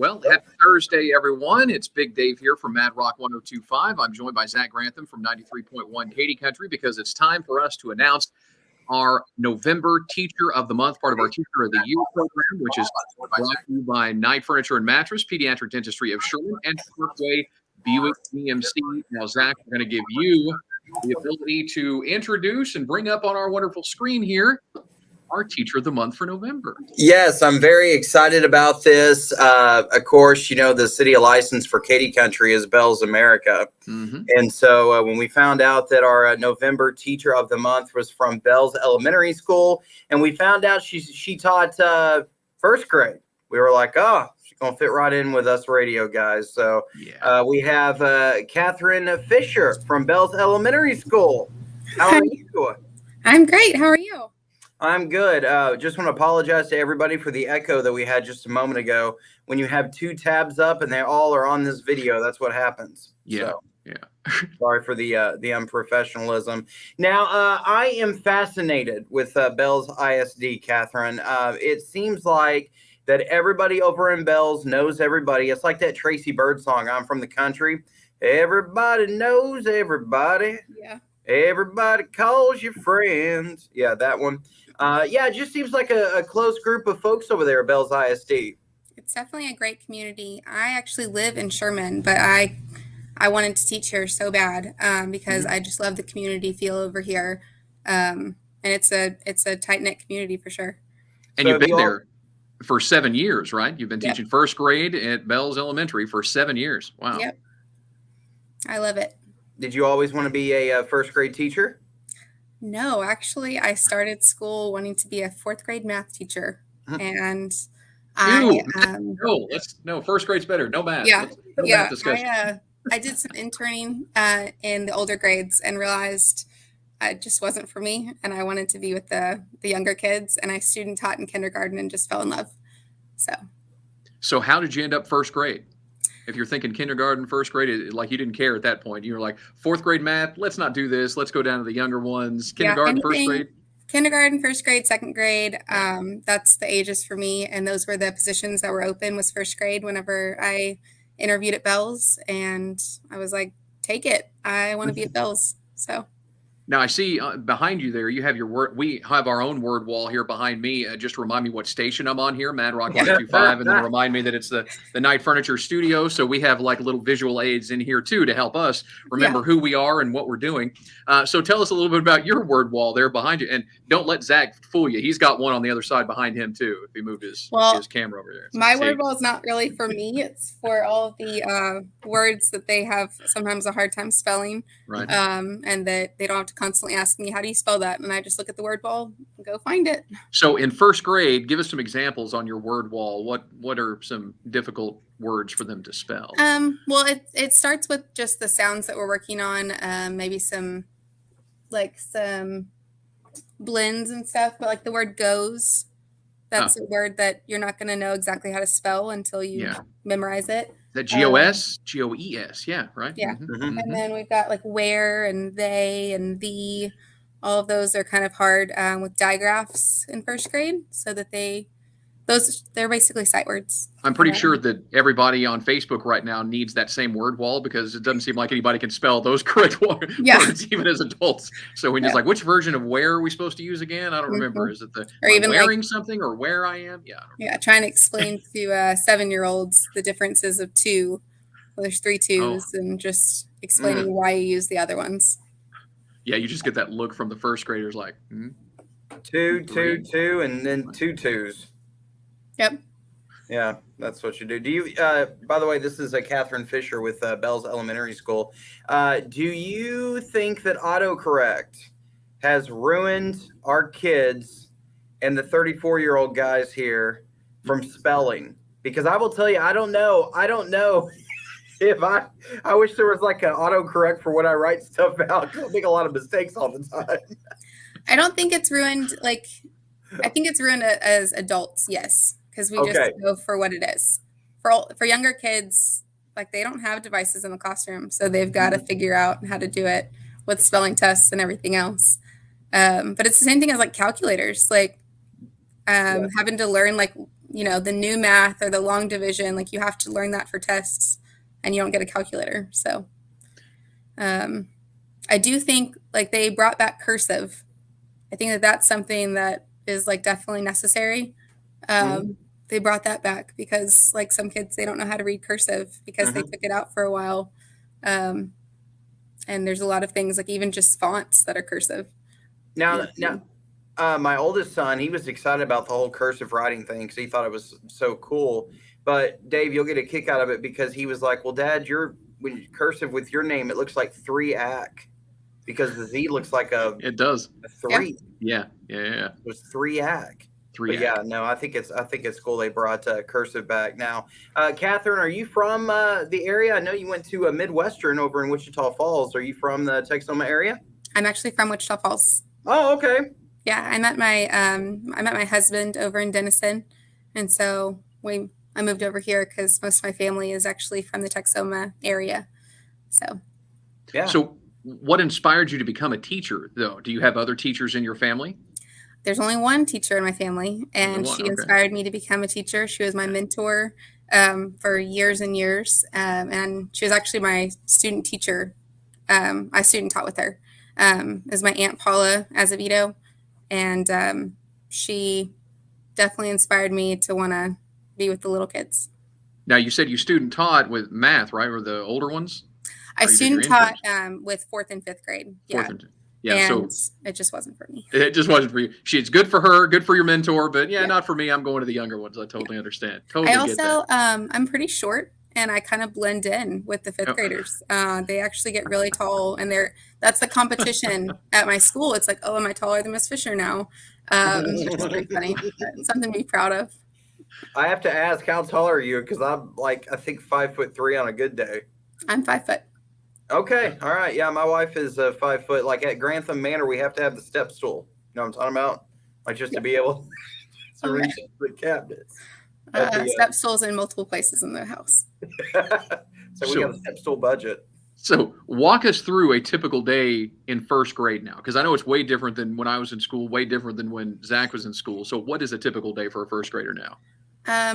Well, happy Thursday, everyone. It's Big Dave here from Mad Rock 102.5. I'm joined by Zach Grantham from 93.1 Katy Country because it's time for us to announce our November Teacher of the Month, part of our Teacher of the Year program, which is brought to you by Night Furniture and Mattress, Pediatric Dentistry of Sherman, and Parkway, Buick, GMC. Now, Zach, we're going to give you the ability to introduce and bring up on our wonderful screen here our Teacher of the Month for November. Yes, I'm very excited about this. Of course, you know, the city of license for Katy Country is Bell's America. Mm-hmm. And so when we found out that our November Teacher of the Month was from Bell's Elementary School, and we found out she taught first grade, we were like, oh, she's going to fit right in with us radio guys. So we have Catherine Fisher from Bell's Elementary School. How are you doing? I'm great. How are you? I'm good. Just want to apologize to everybody for the echo that we had just a moment ago. When you have two tabs up and they all are on this video, that's what happens. Yeah. So, sorry for the unprofessionalism. Now, I am fascinated with Bell's ISD, Catherine. It seems like that everybody over in Bell's knows everybody. It's like that Tracy Bird song, I'm from the country. Everybody knows everybody. Yeah. Everybody calls you friends. Yeah, that one. It just seems like a close group of folks over there at Bell's ISD. It's definitely a great community. I actually live in Sherman, but I wanted to teach here so bad because I just love the community feel over here. And it's a tight-knit community for sure. And you've been there for 7 years, right? You've been teaching first grade at Bell's Elementary for 7 years. Wow. Yep. I love it. Did you always want to be a first grade teacher? No, actually, I started school wanting to be a fourth grade math teacher, and first grade's better. No math. Math discussion. I did some interning in the older grades and realized it just wasn't for me, and I wanted to be with the younger kids. And I student taught in kindergarten and just fell in love. So how did you end up first grade? If you're thinking kindergarten, first grade, like you didn't care at that point. You were like, fourth grade math, let's not do this. Let's go down to the younger ones. Kindergarten, first grade? Kindergarten, first grade, second grade. That's the ages for me. And those were the positions that were open was first grade whenever I interviewed at Bell's. And I was like, take it. I want to be at Bell's. So. Now, I see behind you there, you have your word. We have our own word wall here behind me. Just to remind me what station I'm on here, Mad Rock 102.5, and then remind me that it's the Night Furniture Studio. So we have like little visual aids in here, too, to help us remember who we are and what we're doing. So tell us a little bit about your word wall there behind you. And don't let Zach fool you. He's got one on the other side behind him, too, if he moved his camera over there. So my word wall is not really for me. It's for all of the words that they have sometimes a hard time spelling. Right. And that they don't have to constantly ask me, how do you spell that? And I just look at the word wall and go find it. So in first grade, give us some examples on your word wall. What are some difficult words for them to spell? Well, it starts with just the sounds that we're working on, maybe some blends and stuff, but like the word goes, that's a word that you're not going to know exactly how to spell until you memorize it. That G-O-S? G-O-E-S, yeah, right? Yeah. Mm-hmm. And then we've got like where and they and the. All of those are kind of hard with digraphs in first grade, so that they're basically sight words. I'm pretty sure that everybody on Facebook right now needs that same word wall because it doesn't seem like anybody can spell those correct words, even as adults. So when it's like, which version of where are we supposed to use again? I don't remember. Is it wearing something or where I am? Yeah, trying to explain to 7-year-olds the differences of two. Well, there's 3 twos and just explaining why you use the other ones. Yeah, you just get that look from the first graders like, 2, 2, 2, and then 2 twos. Yep. Yeah, that's what you do. Do you, by the way, this is Catherine Fisher with Bell's Elementary School. Do you think that autocorrect has ruined our kids and the 34-year-old guys here from spelling? Because I will tell you, I don't know if I wish there was like an autocorrect for when I write stuff out. I make a lot of mistakes all the time. I don't think it's ruined. I think it's ruined as adults. Yes. Because we just go for what it is. For younger kids, like they don't have devices in the classroom, so they've got to figure out how to do it with spelling tests and everything else. But it's the same thing as like calculators, having to learn like the new math or the long division, like you have to learn that for tests and you don't get a calculator. So I do think like they brought back cursive. I think that that's something that is like definitely necessary. They brought that back because like some kids, they don't know how to read cursive because they took it out for a while. And there's a lot of things like even just fonts that are cursive. Now, my oldest son, he was excited about the whole cursive writing thing because he thought it was so cool. But Dave, you'll get a kick out of it because he was like, well, Dad, when you cursive with your name, it looks like 3-ac because the Z looks like it does a 3. Yeah. It was 3-ac. 3-ac. Yeah, no, I think it's cool they brought cursive back. Now, Catherine, are you from the area? I know you went to a Midwestern over in Wichita Falls. Are you from the Texoma area? I'm actually from Wichita Falls. Oh, okay. Yeah, I met my husband over in Denison, and so I moved over here because most of my family is actually from the Texoma area. So, yeah. So, what inspired you to become a teacher, though? Do you have other teachers in your family? There's only one teacher in my family, and she inspired me to become a teacher. She was my mentor for years and years, and she was actually my student teacher. I student taught with her. Is my Aunt Paula Azevedo, and she definitely inspired me to want to be with the little kids. Now, you said you student taught with math, right? Or the older ones? I student taught with 4th and 5th grade. Yeah. So it just wasn't for me. It just wasn't for you. It's good for her, good for your mentor, but not for me. I'm going to the younger ones. I totally understand. Totally I also, I'm pretty short, and I kind of blend in with the 5th graders. They actually get really tall, and that's the competition at my school. It's like, oh, am I taller than Miss Fisher now? Which is pretty funny. Something to be proud of. I have to ask, how tall are you? Because I'm like, I think 5'3" on a good day. I'm 5 foot. Okay. All right. Yeah. My wife is 5 foot. Like at Grantham Manor, we have to have the step stool. You know what I'm talking about? Like just to be able to reach the cabinets. Step stools in multiple places in the house. So we got a step stool budget. So walk us through a typical day in 1st grade now, because I know it's way different than when I was in school, way different than when Zach was in school. So what is a typical day for a 1st grader now?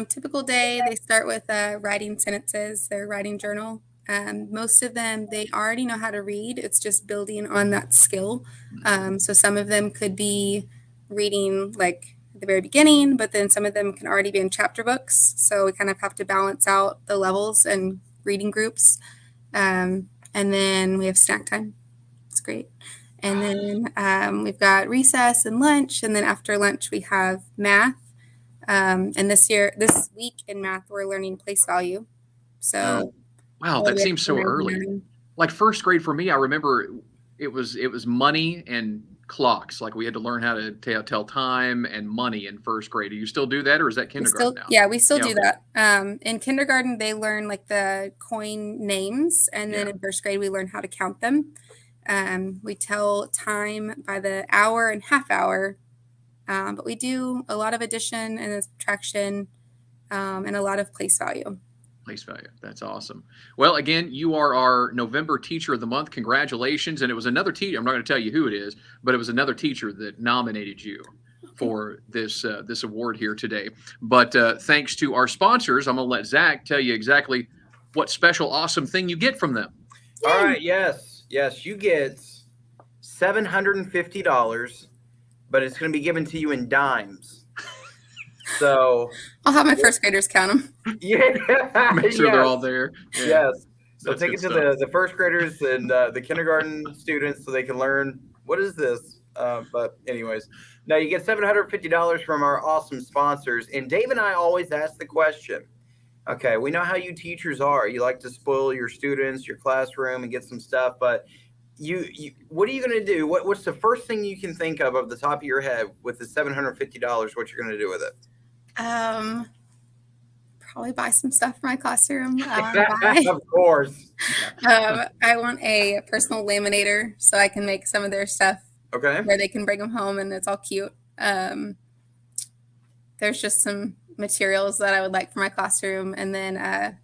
Typical day, they start with writing sentences, their writing journal. Most of them, they already know how to read. It's just building on that skill. So some of them could be reading like at the very beginning, but then some of them can already be in chapter books. So we kind of have to balance out the levels and reading groups. And then we have snack time. It's great. And then we've got recess and lunch. And then after lunch, we have math. And this week in math, we're learning place value. So wow, that seems so early. Like 1st grade for me, I remember it was money and clocks. Like we had to learn how to tell time and money in 1st grade. Do you still do that, or is that kindergarten now? Yeah, we still do that. In kindergarten, they learn like the coin names, and then in 1st grade, we learn how to count them. We tell time by the hour and half hour, but we do a lot of addition and subtraction, and a lot of place value. Place value. That's awesome. Well, again, you are our November Teacher of the Month. Congratulations. And it was another teacher. I'm not going to tell you who it is, but it was another teacher that nominated you for this award here today. But thanks to our sponsors, I'm going to let Zach tell you exactly what special, awesome thing you get from them. All right. Yes. You get $750, but it's going to be given to you in dimes. So I'll have my 1st graders count them. Yeah. Make sure they're all there. Yeah. Yes. So take it to the 1st graders and the kindergarten students so they can learn what is this. But anyways, now you get $750 from our awesome sponsors. And Dave and I always ask the question, okay, we know how you teachers are. You like to spoil your students, your classroom, and get some stuff. But you what are you going to do? What's the first thing you can think of the top of your head with the $750? What you're going to do with it? Probably buy some stuff for my classroom. Of course. I want a personal laminator so I can make some of their stuff. Okay. Where they can bring them home and it's all cute. There's just some materials that I would like for my classroom, and then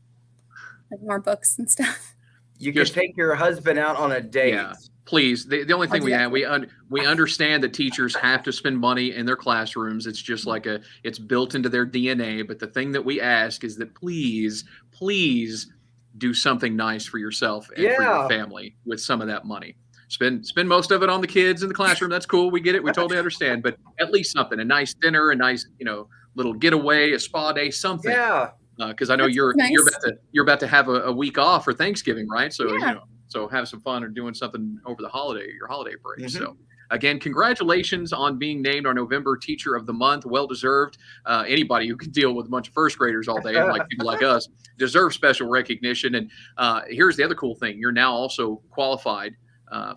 more books and stuff. You could take your husband out on a date Please, the only thing we understand that teachers have to spend money in their classrooms. It's just like it's built into their DNA. But the thing that we ask is that please do something nice for yourself and for your family with some of that money. Spend most of it on the kids in the classroom. That's cool. We get it. We totally understand. But at least something, a nice dinner, a nice, little getaway, a spa day, something. Yeah. Because I know you're about to have a week off for Thanksgiving, right? So so have some fun or doing something over your holiday break. Mm-hmm. So again, congratulations on being named our November Teacher of the Month. Well deserved. Anybody who can deal with a bunch of first graders all day, like people like us, deserve special recognition. And here's the other cool thing: you're now also qualified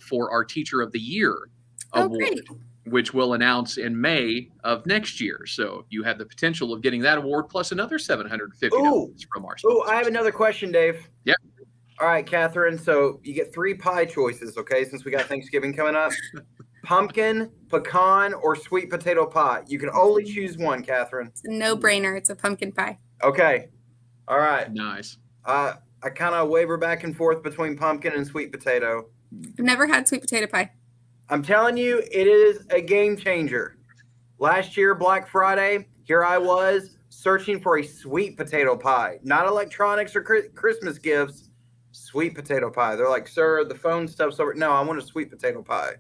for our Teacher of the Year award, which we'll announce in May of next year. So you have the potential of getting that award plus another $750 from our sponsors. I have another question, Dave. Yep. All right, Catherine. So you get 3 pie choices, okay, since we got Thanksgiving coming up. Pumpkin, pecan, or sweet potato pie. You can only choose one, Catherine. It's a no-brainer. It's a pumpkin pie. Okay. All right. Nice. I kind of waver back and forth between pumpkin and sweet potato. I've never had sweet potato pie. I'm telling you, it is a game changer. Last year, Black Friday, here I was searching for a sweet potato pie. Not electronics or Christmas gifts. Sweet potato pie. They're like, sir, the phone stuff's over. No, I want a sweet potato pie.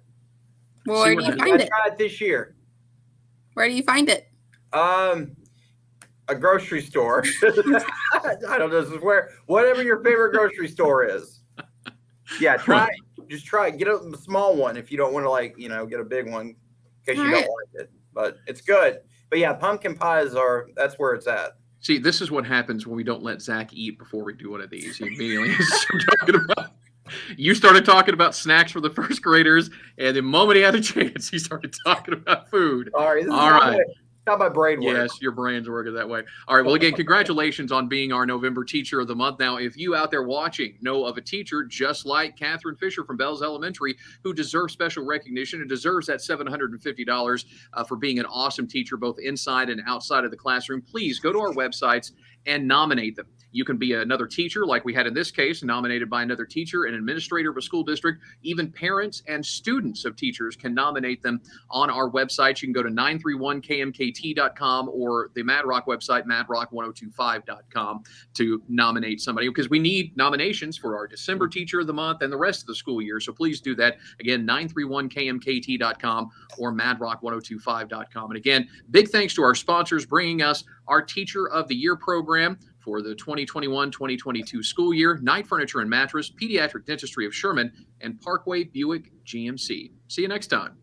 Well, where do you find it? I tried this year. Where do you find it? A grocery store. I don't know. This is whatever your favorite grocery store is. Yeah, try it. Just try it. Get a small one if you don't want to get a big one because you don't like it. But it's good. But yeah, pumpkin pies that's where it's at. See, this is what happens when we don't let Zach eat before we do one of these. You started talking about snacks for the first graders, and the moment he had a chance, he started talking about food. All right. How my brain works. Yes, your brain's working that way. All right. Well, again, congratulations on being our November Teacher of the Month. Now, if you out there watching know of a teacher just like Catherine Fisher from Bells Elementary who deserves special recognition and deserves that $750 for being an awesome teacher, both inside and outside of the classroom, please go to our websites and nominate them. You can be another teacher, like we had in this case, nominated by another teacher, an administrator of a school district. Even parents and students of teachers can nominate them on our website. You can go to 931kmkt.com or the Mad Rock website, madrock1025.com, to nominate somebody, because we need nominations for our December Teacher of the Month and the rest of the school year. So please do that. Again, 931kmkt.com or madrock1025.com. And again, big thanks to our sponsors bringing us our Teacher of the Year program for the 2021-2022 school year: Night Furniture and Mattress, Pediatric Dentistry of Sherman, and Parkway Buick GMC. See you next time.